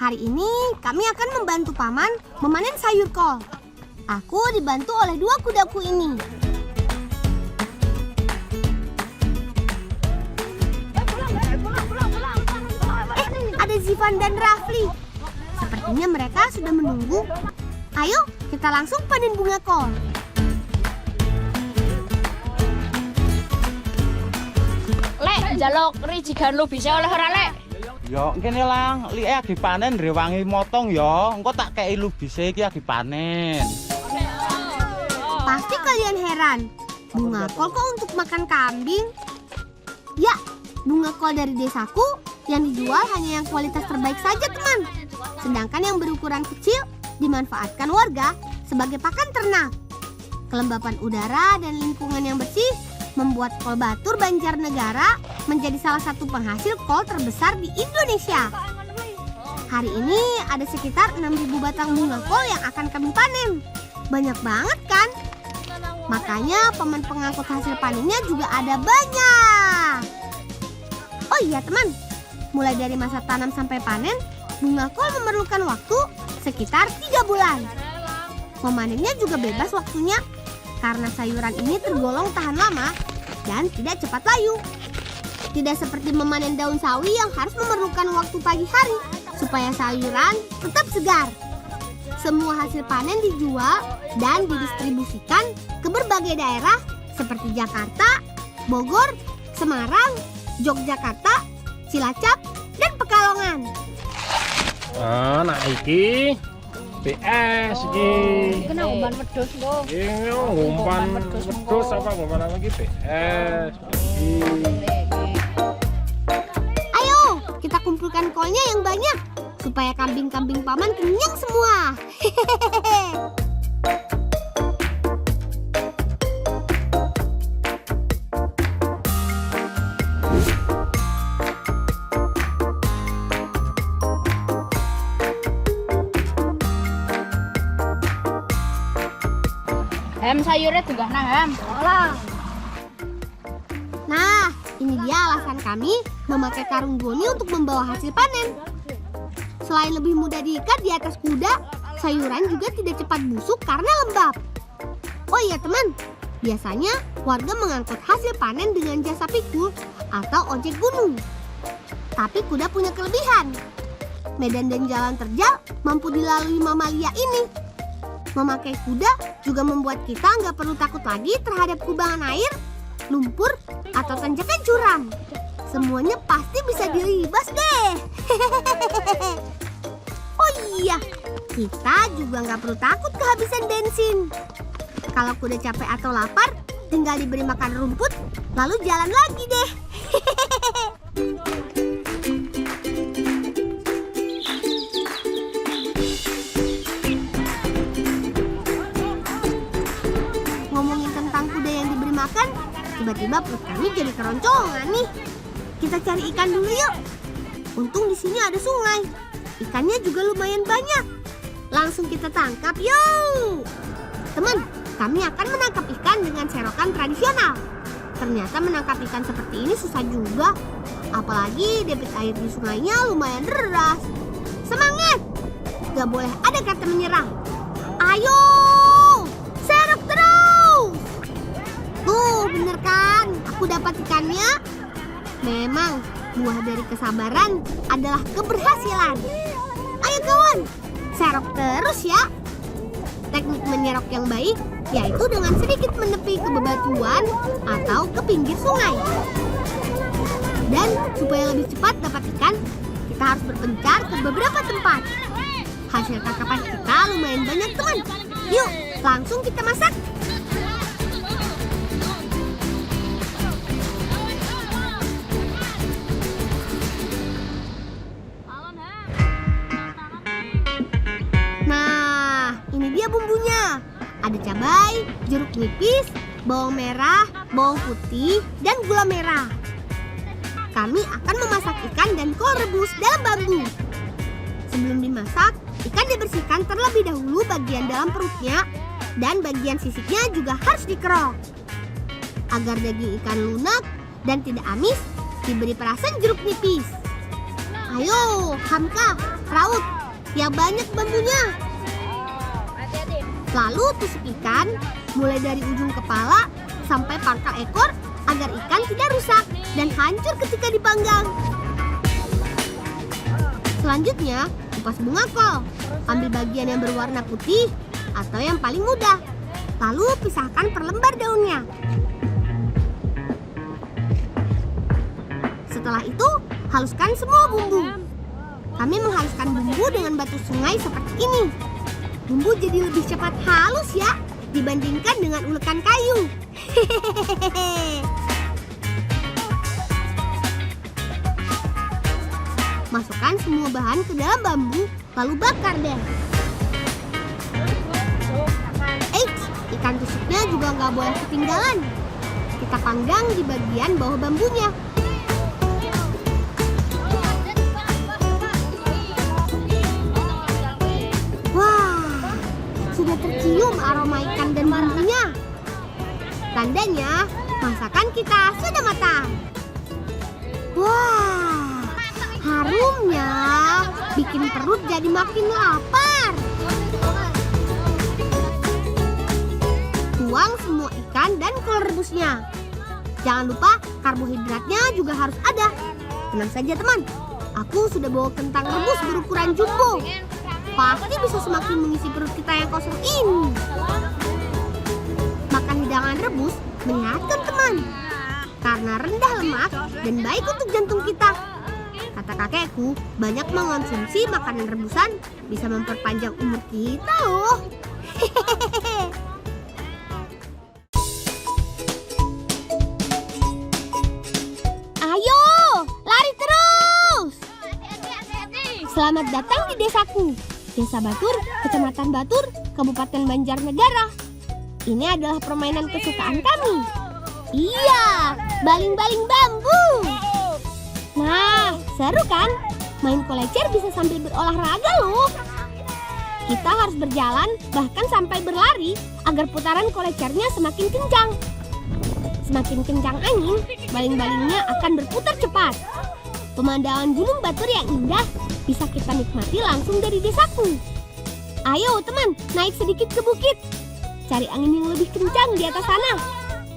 Hari ini kami akan membantu Paman memanen sayur kol. Aku dibantu oleh dua kudaku ini. Ada Zivan dan Rafli. Sepertinya mereka sudah menunggu. Ayo, kita langsung panen bunga kol. Lek, njaluk rijigan lu bisa oleh ora, Lek? Ya, kene lang, like dipanen rewangi motong ya. Engko tak kei lubise iki dipanen. Pasti kalian heran, bunga kol kok untuk makan kambing? Ya, bunga kol dari desaku yang dijual hanya yang kualitas terbaik saja, teman. Sedangkan yang berukuran kecil dimanfaatkan warga sebagai pakan ternak. Kelembapan udara dan lingkungan yang bersih membuat kol Batur Banjarnegara menjadi salah satu penghasil kol terbesar di Indonesia. Hari ini ada sekitar 6.000 batang bunga kol yang akan kami panen. Banyak banget kan? Makanya paman pengangkut hasil panennya juga ada banyak. Oh iya teman, mulai dari masa tanam sampai panen, bunga kol memerlukan waktu sekitar 3 bulan. Memanennya juga bebas waktunya, karena sayuran ini tergolong tahan lama dan tidak cepat layu. Tidak seperti memanen daun sawi yang harus memerlukan waktu pagi hari supaya sayuran tetap segar. Semua hasil panen dijual dan didistribusikan ke berbagai daerah seperti Jakarta, Bogor, Semarang, Yogyakarta, Cilacap, dan Pekalongan. Nah iki PS iki. Kena umpan wedhus lho. Ini umpan wedhus apa umpan apa iki PS. Ayo, kita kumpulkan kolnya yang banyak supaya kambing-kambing paman kenyang semua. Hem sayurnya juga nah, Hem. Olah. Nah, ini dia alasan kami memakai karung goni untuk membawa hasil panen. Selain lebih mudah diikat di atas kuda, sayuran juga tidak cepat busuk karena lembab. Oh iya teman, biasanya warga mengangkut hasil panen dengan jasa pikul atau ojek gunung. Tapi kuda punya kelebihan. Medan dan jalan terjal mampu dilalui mamalia ini. Memakai kuda juga membuat kita nggak perlu takut lagi terhadap kubangan air, lumpur, atau tanjakan curam. Semuanya pasti bisa dilibas deh. Oh iya, kita juga nggak perlu takut kehabisan bensin. Kalau kuda capek atau lapar, tinggal diberi makan rumput, lalu jalan lagi deh. Ngomongin tentang kuda yang diberi makan, tiba-tiba perut kami jadi keroncongan nih. Kita cari ikan dulu yuk. Untung di sini ada sungai. Ikannya juga lumayan banyak. Langsung kita tangkap yuk. Teman, kami akan menangkap ikan dengan serokan tradisional. Ternyata menangkap ikan seperti ini susah juga. Apalagi debit air di sungainya lumayan deras. Semangat! Gak boleh ada kata menyerah. Ayo! Serok terus! Tuh, bener kan? Aku dapat ikannya. Memang, buah dari kesabaran adalah keberhasilan. Ayo kawan, serok terus ya. Teknik menyerok yang baik yaitu dengan sedikit menepi ke bebatuan atau ke pinggir sungai. Dan supaya lebih cepat dapat ikan, kita harus berpencar ke beberapa tempat. Hasil tangkapan kita lumayan banyak teman. Yuk, langsung kita masak. Nah, ini dia bumbunya. Ada cabai, jeruk nipis, bawang merah, bawang putih, dan gula merah. Kami akan memasak ikan dan kol rebus dalam bambu. Sebelum dimasak, ikan dibersihkan terlebih dahulu bagian dalam perutnya dan bagian sisiknya juga harus dikerok. Agar daging ikan lunak dan tidak amis, diberi perasan jeruk nipis. Ayo, Hamka, raut. Ya banyak bambunya. Lalu tusuk ikan mulai dari ujung kepala sampai pangkal ekor agar ikan tidak rusak dan hancur ketika dipanggang. Selanjutnya, kupas bunga kol. Ambil bagian yang berwarna putih atau yang paling muda. Lalu pisahkan per lembar daunnya. Setelah itu, haluskan semua bumbu. Kami menghaluskan bumbu dengan batu sungai seperti ini. Bumbu jadi lebih cepat halus ya dibandingkan dengan ulekan kayu. Hehehe. Masukkan semua bahan ke dalam bambu, lalu bakar deh. Ikan tusuknya juga nggak boleh ketinggalan. Kita panggang di bagian bawah bambunya. Wah, sudah tercium aroma ikan dan bumbunya. Tandanya masakan kita sudah matang. Wah, harumnya bikin perut jadi makin lapar. Tuang semua ikan dan kol rebusnya. Jangan lupa karbohidratnya juga harus ada. Tenang saja teman, aku sudah bawa kentang rebus berukuran jumbo. Pasti bisa semakin mengisi perut kita yang kosong ini. Makan hidangan rebus menyehatkan teman, karena rendah lemak dan baik untuk jantung kita. Kata kakekku, banyak mengonsumsi makanan rebusan bisa memperpanjang umur kita loh. Hehehe. Ayo, lari terus. Selamat datang di desaku, Desa Batur, Kecamatan Batur, Kabupaten Banjarnegara. Ini adalah permainan kesukaan kami. Iya, baling-baling bambu. Nah, seru kan? Main kolecer bisa sambil berolahraga loh. Kita harus berjalan, bahkan sampai berlari, agar putaran kolecernya semakin kencang. Semakin kencang angin, baling-balingnya akan berputar cepat. Pemandangan Gunung Batur yang indah bisa kita nikmati langsung dari desaku. Ayo teman, naik sedikit ke bukit. Cari angin yang lebih kencang di atas sana.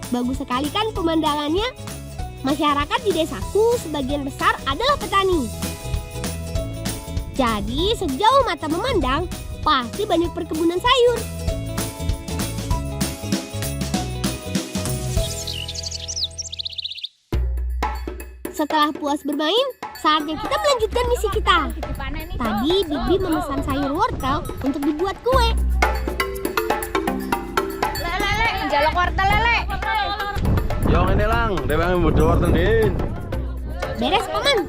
Bagus sekali kan pemandangannya? Masyarakat di desaku sebagian besar adalah petani. Jadi sejauh mata memandang, pasti banyak perkebunan sayur. Setelah puas bermain, saatnya kita melanjutkan misi kita. Tadi Bibi memesan sayur wortel untuk dibuat kue. Lele, jaluk wortel lele. Yo ini lang, dewangi muda wortel din. Beres paman.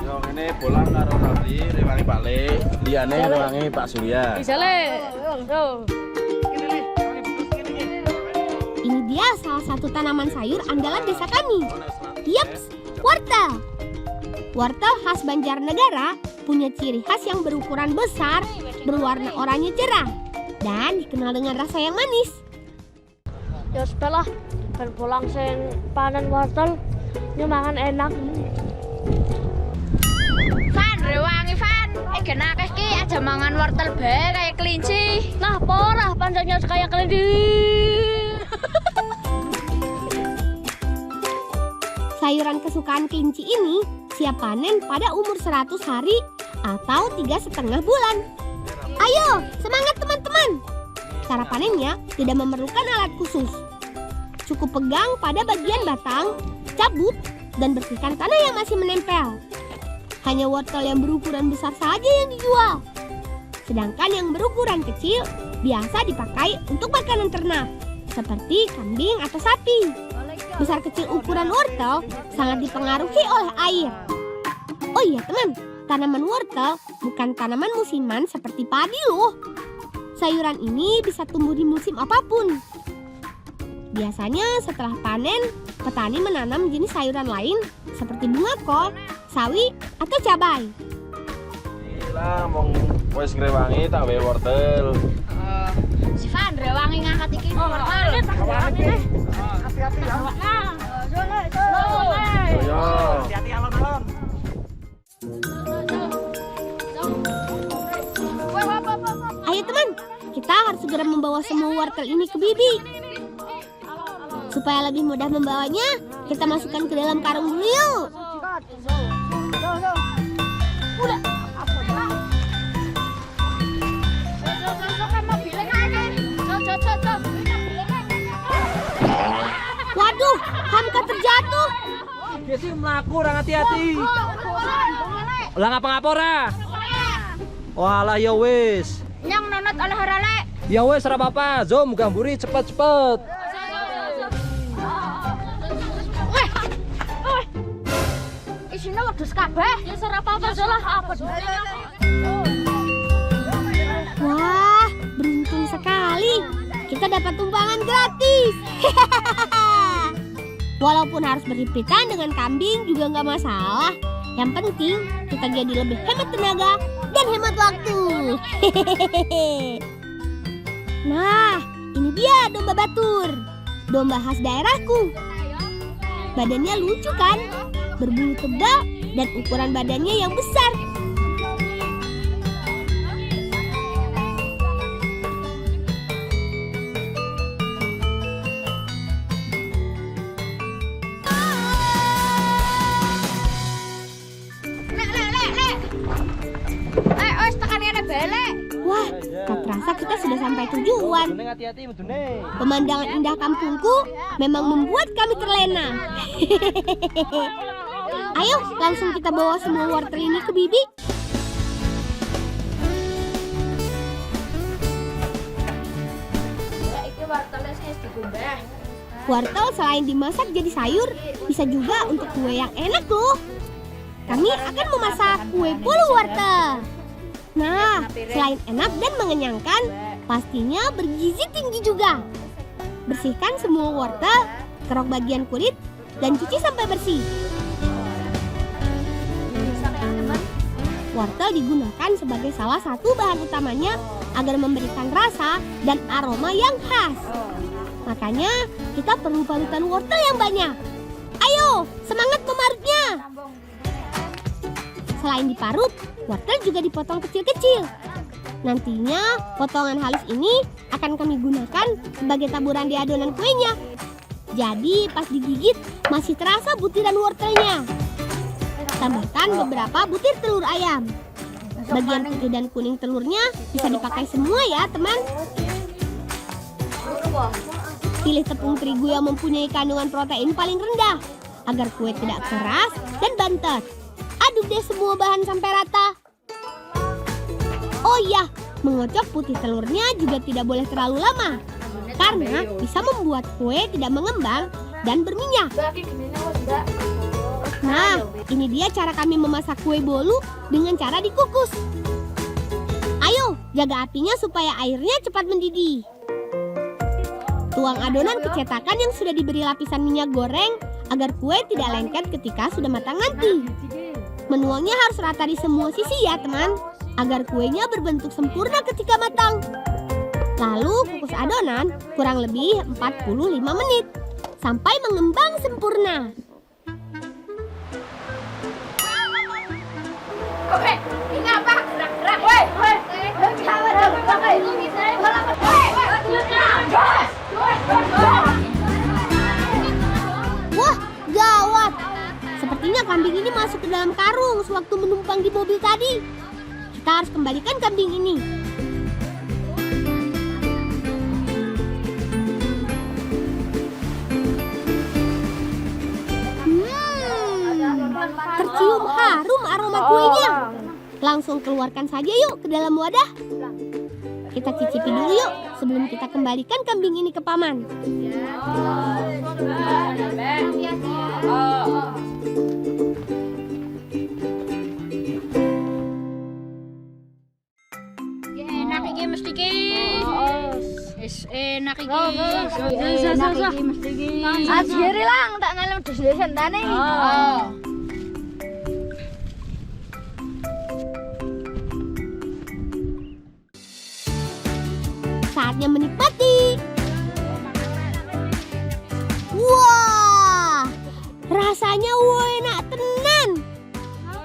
Yo ini bolang karo Rafli, rewangi Pak Le, liyane rewangi Pak Surya. Bisa le. Ini dia salah satu tanaman sayur andalan desa kami. Yaps, wortel. Wortel khas Banjarnegara punya ciri khas yang berukuran besar, berwarna oranye cerah, dan dikenal dengan rasa yang manis. Ya setelah berpulang sen panen wortel, ini makan enak. Van, rewangi Van. Genakes ki aja mangan wortel bae kayak kelinci. Nah, porah panjangnya kayak kelinci. Sayuran kesukaan kelinci ini siap panen pada umur 100 hari atau 3,5 bulan. Ayo, semangat teman-teman! Cara panennya tidak memerlukan alat khusus. Cukup pegang pada bagian batang, cabut, dan bersihkan tanah yang masih menempel. Hanya wortel yang berukuran besar saja yang dijual. Sedangkan yang berukuran kecil biasa dipakai untuk makanan ternak, seperti kambing atau sapi. Besar kecil ukuran wortel sangat dipengaruhi oleh air. Oh iya teman, tanaman wortel bukan tanaman musiman seperti padi loh. Sayuran ini bisa tumbuh di musim apapun. Biasanya setelah panen, petani menanam jenis sayuran lain seperti bunga kol, sawi, atau cabai. Lah mong wis ngrewangi tak wae wortel. Si Van, rewangi ngangkat iki wortel. Hati-hati ya. Yo. Hati-hati alon-alon. segera membawa semua wortel ini ke Bibi. Supaya lebih mudah membawanya, kita masukkan ke dalam karung dulu yuk. Waduh, Hamka terjatuh. Dia sih melaku, orang hati-hati. Lah ngapa-ngapa ora? Walah ya wis. Nyang nonot oleh harale. Ya wis ora apa-apa. Zum gamburi cepet-cepet. Isine wedhus kabeh. Ya ora apa-apa salah apa. Wah, beruntung sekali. Kita dapat tumpangan gratis. Walaupun harus berhimpitan dengan kambing juga nggak masalah. Yang penting kita jadi lebih hemat tenaga dan hemat waktu. Nah, ini dia domba Batur. Domba khas daerahku. Badannya lucu kan? Berbulu tebal dan ukuran badannya yang besar. Wah, tak terasa kita sudah sampai tujuan. Hati-hati medune. Pemandangan indah kampungku memang membuat kami terlena. Ayo, langsung kita bawa semua wortel ini ke Bibi. Wortel selain dimasak jadi sayur, bisa juga untuk kue yang enak loh. Kami akan memasak kue bolu wortel. Nah, selain enak dan mengenyangkan, pastinya bergizi tinggi juga. Bersihkan semua wortel, kerok bagian kulit, dan cuci sampai bersih. Wortel digunakan sebagai salah satu bahan utamanya agar memberikan rasa dan aroma yang khas. Makanya, kita perlu parutan wortel yang banyak. Ayo, semangat memarutnya! Selain diparut, wortel juga dipotong kecil-kecil. Nantinya, potongan halus ini akan kami gunakan sebagai taburan di adonan kuenya. Jadi, pas digigit, masih terasa butiran wortelnya. Tambahkan beberapa butir telur ayam. Bagian putih dan kuning telurnya bisa dipakai semua ya, teman. Pilih tepung terigu yang mempunyai kandungan protein paling rendah, agar kue tidak keras dan bantet. Aduk deh semua bahan sampai rata. Oh iya, mengocok putih telurnya juga tidak boleh terlalu lama, karena bisa membuat kue tidak mengembang dan berminyak. Nah, ini dia cara kami memasak kue bolu dengan cara dikukus. Ayo, jaga apinya supaya airnya cepat mendidih. Tuang adonan ke cetakan yang sudah diberi lapisan minyak goreng agar kue tidak lengket ketika sudah matang nanti. Menuangnya harus rata di semua sisi ya teman, agar kuenya berbentuk sempurna ketika matang. Lalu kukus adonan kurang lebih 45 menit sampai mengembang sempurna. Oke, ini apa? Gerak-gerak. Woi. Wah, gawat. Sepertinya kambing ini masuk ke dalam karung sewaktu menumpang di mobil tadi. Kita harus kembalikan kambing ini. Tercium harum aroma kuenya. Langsung keluarkan saja yuk ke dalam wadah. Kita cicipi dulu yuk sebelum kita kembalikan kambing ini ke paman. Enak iki mesti iki. Wis enak iki. Enak iki mesti iki. Ajeri lang tak ngalem dhewe sentane. Saatnya menikmati. Wah, rasanya enak tenan.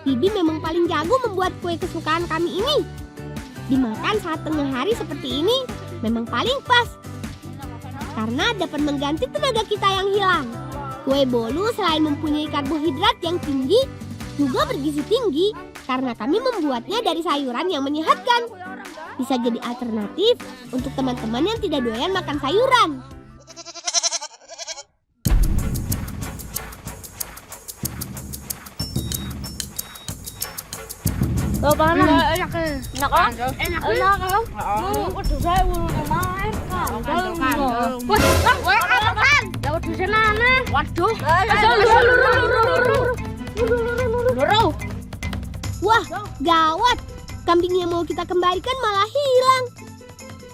Bibi memang paling jago membuat kue kesukaan kami ini. Dimakan saat tengah hari seperti ini, memang paling pas karena dapat mengganti tenaga kita yang hilang. Kue bolu selain mempunyai karbohidrat yang tinggi, juga bergizi tinggi karena kami membuatnya dari sayuran yang menyehatkan. Bisa jadi alternatif untuk teman-teman yang tidak doyan makan sayuran. Tuh, panas. Enak kan? Enak kan? Waduh, saya ulun main kan. Dapat di sana. Waduh. Wah, gawat. Kambing yang mau kita kembalikan malah hilang.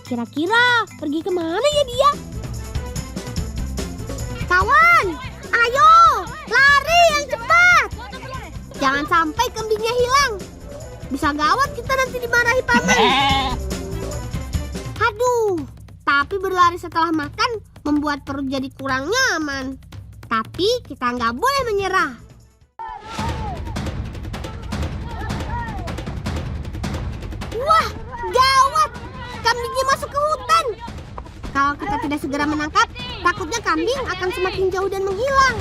Kira-kira pergi kemana ya dia? Kawan, ayo, lari yang cepat. Jangan sampai kambingnya hilang. Bisa gawat kita nanti dimarahi paman. Aduh, tapi berlari setelah makan membuat perut jadi kurang nyaman. Tapi kita nggak boleh menyerah. Wah, gawat! Kambingnya masuk ke hutan. Kalau kita tidak segera menangkap, takutnya kambing akan semakin jauh dan menghilang.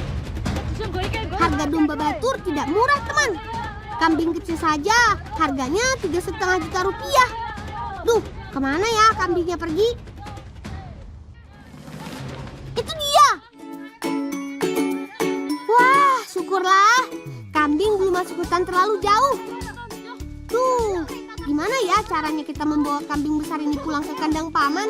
Harga domba batur tidak murah, teman. Kambing kecil saja harganya 3,5 juta rupiah. Duh, kemana ya kambingnya pergi? Itu dia. Wah, syukurlah. Kambing belum masuk hutan terlalu jauh. Tuh, gimana ya caranya kita membawa kambing besar ini pulang ke kandang paman?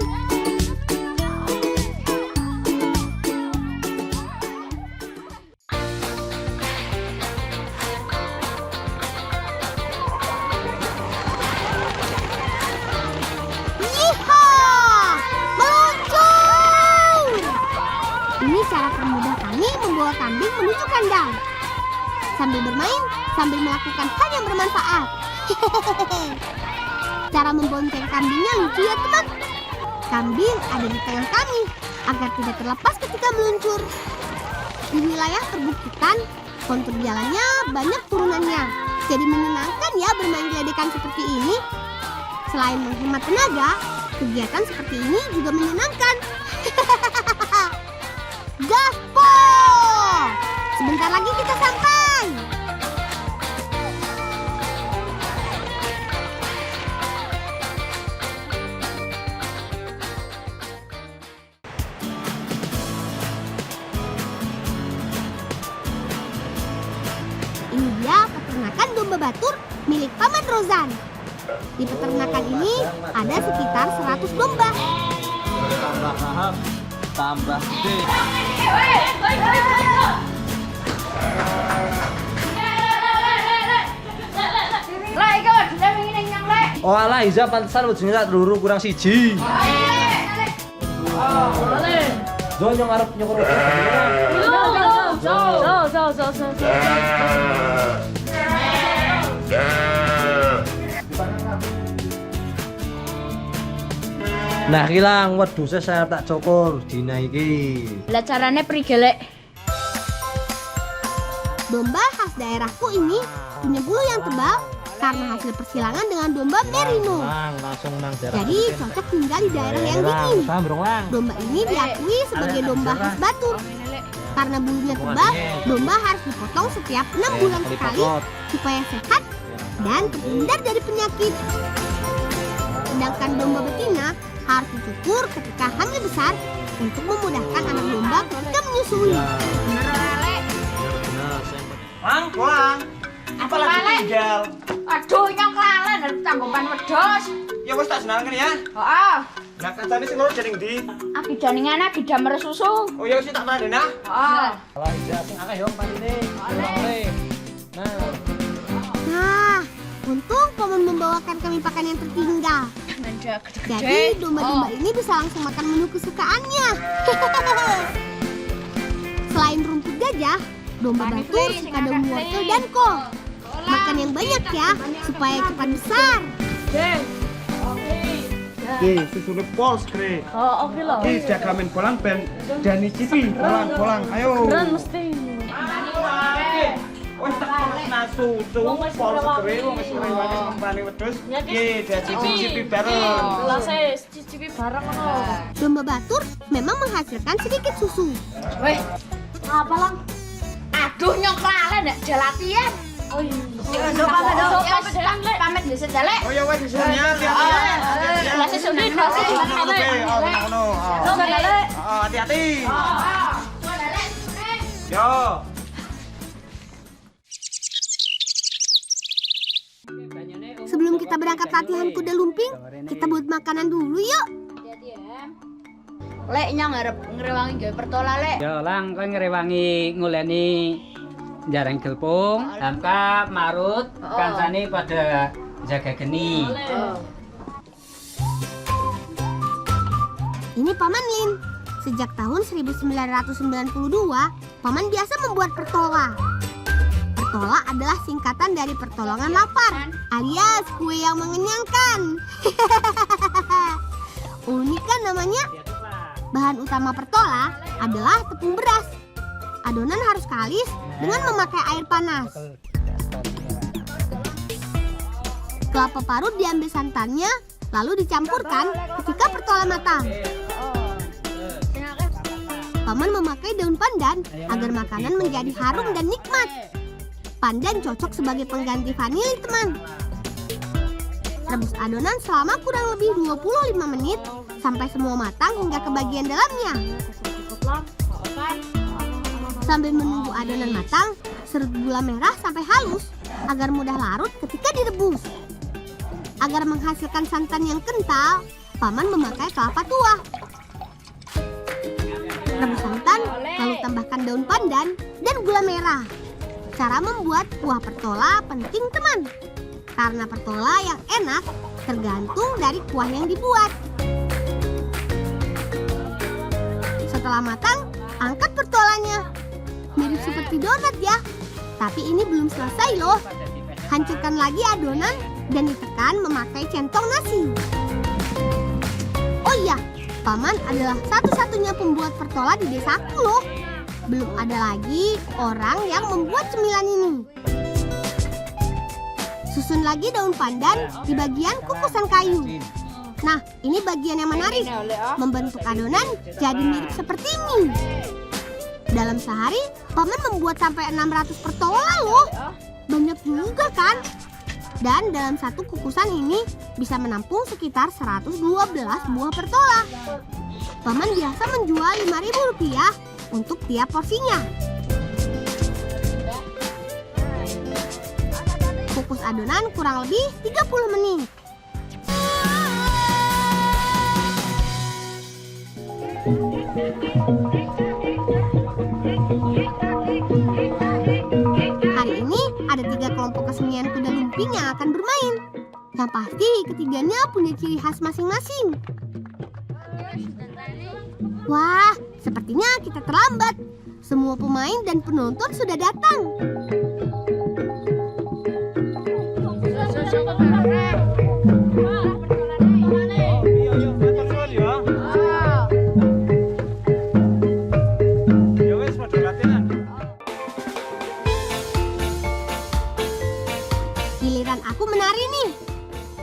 Ini cara termudah kami membawa kambing menuju kandang. Sambil bermain, sambil melakukan hal yang bermanfaat. Cara membonceng kambingnya lucu ya teman. Kambing ada di tengah kami agar tidak terlepas ketika meluncur. Di wilayah perbukitan, kontur jalannya banyak turunannya. Jadi menyenangkan ya bermain geledekan seperti ini. Selain menghemat tenaga, kegiatan seperti ini juga menyenangkan. Gaspol! Sebentar lagi kita sampai. Ini dia peternakan domba batur milik Paman Rozan. Di peternakan ini ada sekitar 100 domba. Tambah paham, tambah gede. Oh alah, Iza pantesan wujudnya tak luru kurang siji. Zo yang ngarep nyukur. Nah hilang, waduh saya tak cukur dina iki. Lah carane prigelek. Domba khas daerahku ini punya bulu yang tebal karena hasil persilangan dengan domba merino. Langsung nang daerah. Jadi cocok tinggal di daerah yang dingin. Domba ini diakui sebagai domba khas Batur. Karena bulunya tebal, domba harus dipotong setiap 6 bulan sekali supaya sehat dan terhindar dari penyakit. Sedangkan domba betina harus dicukur ketika hamil besar untuk memudahkan anak domba ketika menyusui. Pulang. Apalagi tinggal. Aduh, yang kelalen dari tanggopan wedhus. Ya wis tak senangan ya. Heeh. Nah, kancane sing loro jaring ndi? Aki janingan aki jamur susu. Oh ya wis tak mandhen nah. Heeh. Lah Iza sing akeh yo pandine. Nah, untung Paman membawakan kami pakan yang tertinggal. Jadi domba-domba ini bisa langsung makan menu kesukaannya. Selain rumput gajah, domba batur suka daun wortel dan kol. Makan yang banyak ya, supaya cepat besar. Oke, susunya pols, Kre. Oh, oke loh. Oke, jagamin bolang ben dan nyicipi. Bolang, ayo. Keren mesti. Wes tak terusna susu, pols Kre, wong wis rewangi kembali wedhus. Oke, dicicipi bareng. Lah saya nyicipi barang ngono. Domba batur memang menghasilkan sedikit susu. Weh, apa lang? Aduh nyok lalen nek jalatian. Oh iya. Pamit dhisik Lek. Oh ya wes disunya hati-hati. Lah sesune dhisik. Hati-hati. Yo. Sebelum kita berangkat latihan kuda lumping, kita buat makanan dulu yuk. Lek nyang ngarep ngrewangi gawe pertola Lek. Ya lang kan ngrewangi nguleni jarang gelpung, hamka marut, kancane pada jaga geni. Ini Paman Lin. Sejak tahun 1992, Paman biasa membuat pertola. Pertola adalah singkatan dari pertolongan lapar, alias kue yang mengenyangkan. Unik kan namanya? Bahan utama pertola adalah tepung beras. Adonan harus kalis dengan memakai air panas. Kelapa parut diambil santannya, lalu dicampurkan ketika pertola matang. Paman memakai daun pandan agar makanan menjadi harum dan nikmat. Pandan cocok sebagai pengganti vanili, teman. Rebus adonan selama kurang lebih 25 menit sampai semua matang hingga ke bagian dalamnya. Sambil menunggu adonan matang, serut gula merah sampai halus agar mudah larut ketika direbus. Agar menghasilkan santan yang kental, Paman memakai kelapa tua. Rebus santan, lalu tambahkan daun pandan dan gula merah. Cara membuat kuah pertola penting, teman. Karena pertola yang enak tergantung dari kuah yang dibuat. Setelah matang, angkat pertolanya. Mirip seperti donat ya. Tapi ini belum selesai loh. Hancurkan lagi adonan dan ditekan memakai centong nasi. Oh iya, Paman adalah satu-satunya pembuat pertola di desaku loh. Belum ada lagi orang yang membuat cemilan ini. Susun lagi daun pandan di bagian kukusan kayu. Nah, ini bagian yang menarik. Membentuk adonan jadi mirip seperti mie. Dalam sehari, Paman membuat sampai 600 pertola loh. Banyak juga kan? Dan dalam satu kukusan ini bisa menampung sekitar 112 buah pertola. Paman biasa menjual Rp5.000 untuk tiap porsinya. Kukus adonan kurang lebih 30 menit. Hari ini ada 3 kelompok kesenian kuda lumping yang akan bermain. Yang pasti ketiganya punya ciri khas masing-masing. Wah, sepertinya kita terlambat. Semua pemain dan penonton sudah datang. Giliran aku menari nih.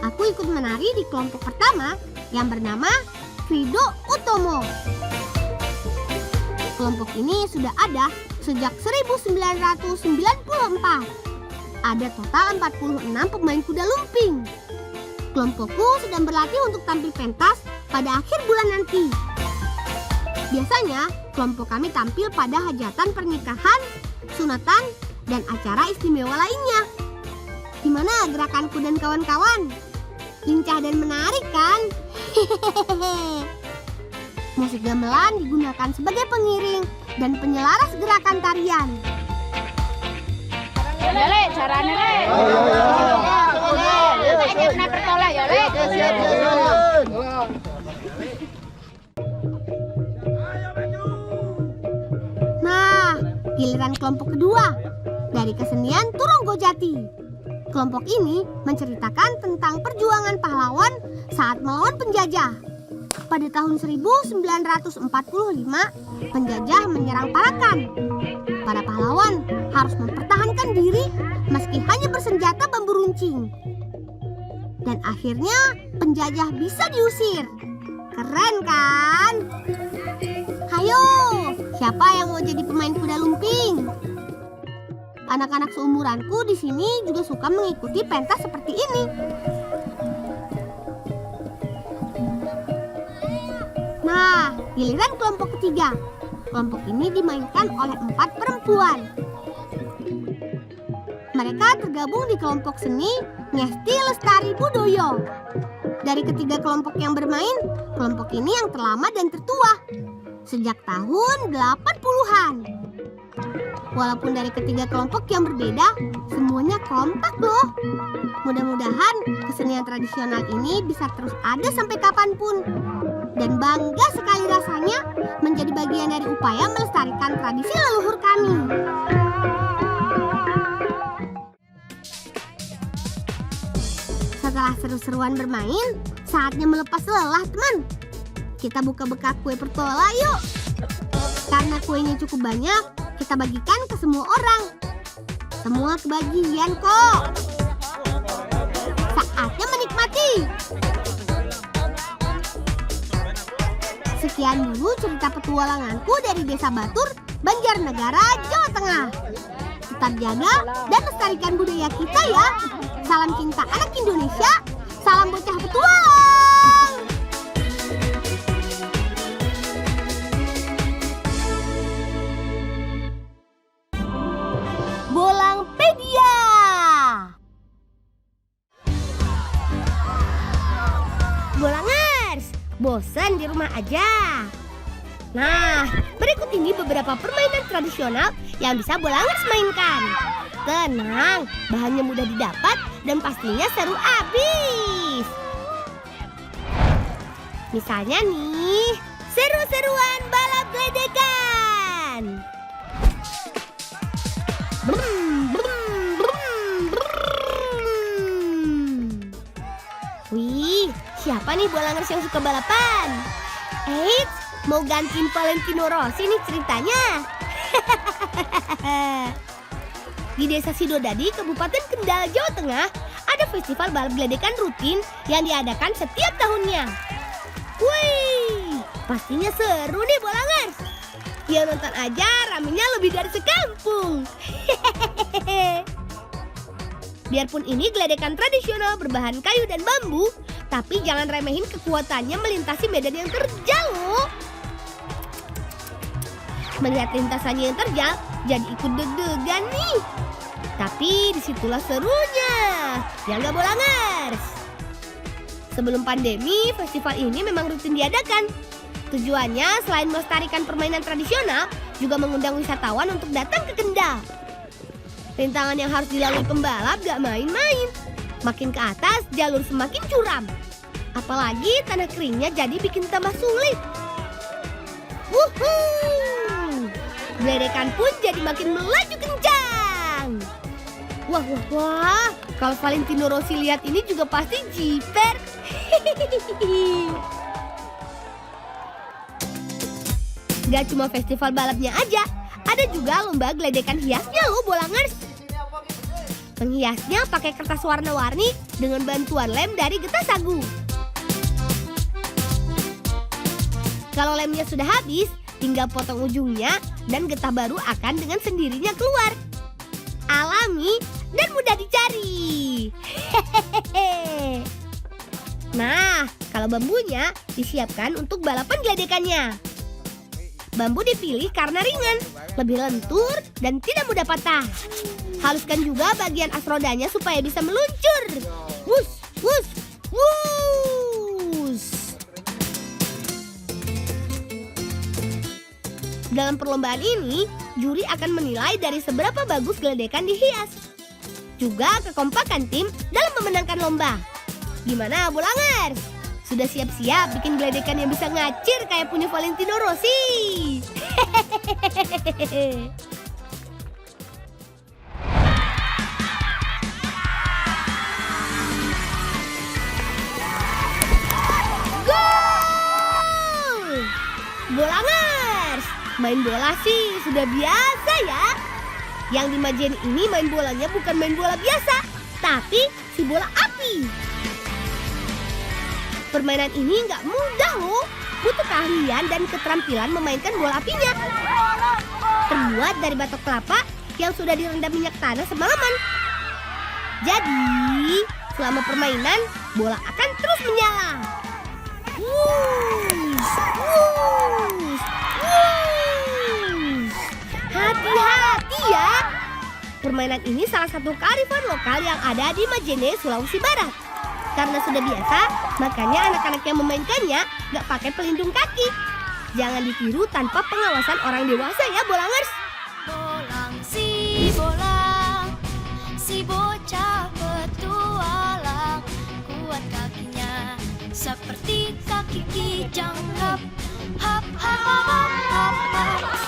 Aku ikut menari di kelompok pertama yang bernama Krido Utomo. Kelompok ini sudah ada sejak 1994. Ada total 46 pemain kuda lumping. Kelompokku sedang berlatih untuk tampil pentas pada akhir bulan nanti. Biasanya, kelompok kami tampil pada hajatan pernikahan, sunatan, dan acara istimewa lainnya. Gimana gerakanku dan kawan-kawan? Lincah dan menarik kan? Musik gamelan digunakan sebagai pengiring dan penyelaras gerakan tarian. Ya Le, carane Le. Saiki kena pertola ya Le. Nah, giliran kelompok kedua dari kesenian Turonggojati. Kelompok ini menceritakan tentang perjuangan pahlawan saat melawan penjajah. Pada tahun 1945, penjajah menyerang Parakan. Para pahlawan harus mempertahankan diri meski hanya bersenjata bambu runcing. Dan akhirnya penjajah bisa diusir. Keren kan? Hayo, siapa yang mau jadi pemain kuda lumping? Anak-anak seumuranku di sini juga suka mengikuti pentas seperti ini. Nah, giliran kelompok ketiga. Kelompok ini dimainkan oleh 4 perempuan. Mereka tergabung di kelompok seni Ngesti Lestari Budoyo. Dari ketiga kelompok yang bermain, kelompok ini yang terlama dan tertua. Sejak tahun 80-an. Walaupun dari ketiga kelompok yang berbeda, semuanya kompak loh. Mudah-mudahan kesenian tradisional ini bisa terus ada sampai kapanpun. Dan bangga sekali rasanya menjadi bagian dari upaya melestarikan tradisi leluhur kami. Setelah seru-seruan bermain, saatnya melepas lelah, teman. Kita buka bekak kue pertola yuk. Karena kuenya cukup banyak, kita bagikan ke semua orang. Semua kebagian kok. Saatnya menikmati. Sekian dulu cerita petualanganku dari Desa Batur, Banjarnegara, Jawa Tengah. Tetap jaga dan lestarikan budaya kita ya. Salam cinta anak Indonesia, salam bocah petualang. Bolangpedia. Bolangers, bosan di rumah aja? Nah, berikut ini beberapa permainan tradisional yang bisa Bolangers mainkan. Tenang, bahannya mudah didapat dan pastinya seru abis. Misalnya nih, seru-seruan balap gledekan. Wih, siapa nih Bolangers yang suka balapan? Eits, mau gantiin Valentino Rossi nih ceritanya. Di Desa Sidodadi, Kabupaten Kendal, Jawa Tengah, ada festival balap gledekan rutin yang diadakan setiap tahunnya. Wih, pastinya seru nih Bolangers. Ya nonton aja, ramenya lebih dari sekampung. Biarpun ini gledekan tradisional berbahan kayu dan bambu, tapi jangan remehin kekuatannya melintasi medan yang terjal loh. Melihat lintasannya yang terjal, jadi ikut deg-degan nih. Tapi disitulah serunya, ya nggak Bolangers? Sebelum pandemi, festival ini memang rutin diadakan. Tujuannya selain melestarikan permainan tradisional, juga mengundang wisatawan untuk datang ke Kendal. Rintangan yang harus dilalui pembalap gak main-main. Makin ke atas, jalur semakin curam. Apalagi tanah keringnya jadi bikin tambah sulit. Wuhuu! Gledekan pun jadi makin melaju kencang. Wah, kalau Valentino Rossi lihat ini juga pasti jiper. Gak cuma festival balapnya aja, ada juga lomba gledekan hiasnya loh Bolangers. Penghiasnya pakai kertas warna-warni dengan bantuan lem dari getah sagu. Kalau lemnya sudah habis, tinggal potong ujungnya dan getah baru akan dengan sendirinya keluar. Alami dan mudah dicari. Nah, kalau bambunya disiapkan untuk balapan gledekannya. Bambu dipilih karena ringan, lebih lentur, dan tidak mudah patah. Haluskan juga bagian as rodanya supaya bisa meluncur. Wus, wus, wus. Dalam perlombaan ini, juri akan menilai dari seberapa bagus gledekan dihias. Juga kekompakan tim dalam memenangkan lomba. Gimana Bolangers? Sudah siap-siap bikin gledekan yang bisa ngacir kayak punya Valentino Rossi? Gol! Bolangers, main bola sih sudah biasa ya. Yang di Majene ini main bolanya bukan main bola biasa, tapi si bola api. Permainan ini nggak mudah loh. Butuh keahlian dan keterampilan memainkan bola apinya. Terbuat dari batok kelapa yang sudah direndam minyak tanah semalaman. Jadi, selama permainan, bola akan terus menyala. Hati-hati ya. Permainan ini salah satu kearifan lokal yang ada di Majene, Sulawesi Barat. Karena sudah biasa, makanya anak-anak yang memainkannya nggak pakai pelindung kaki. Jangan ditiru tanpa pengawasan orang dewasa ya, bolangers. Bolang si bocah petualang, kuat kakinya seperti kaki kijang. Hap hap hap hap hap.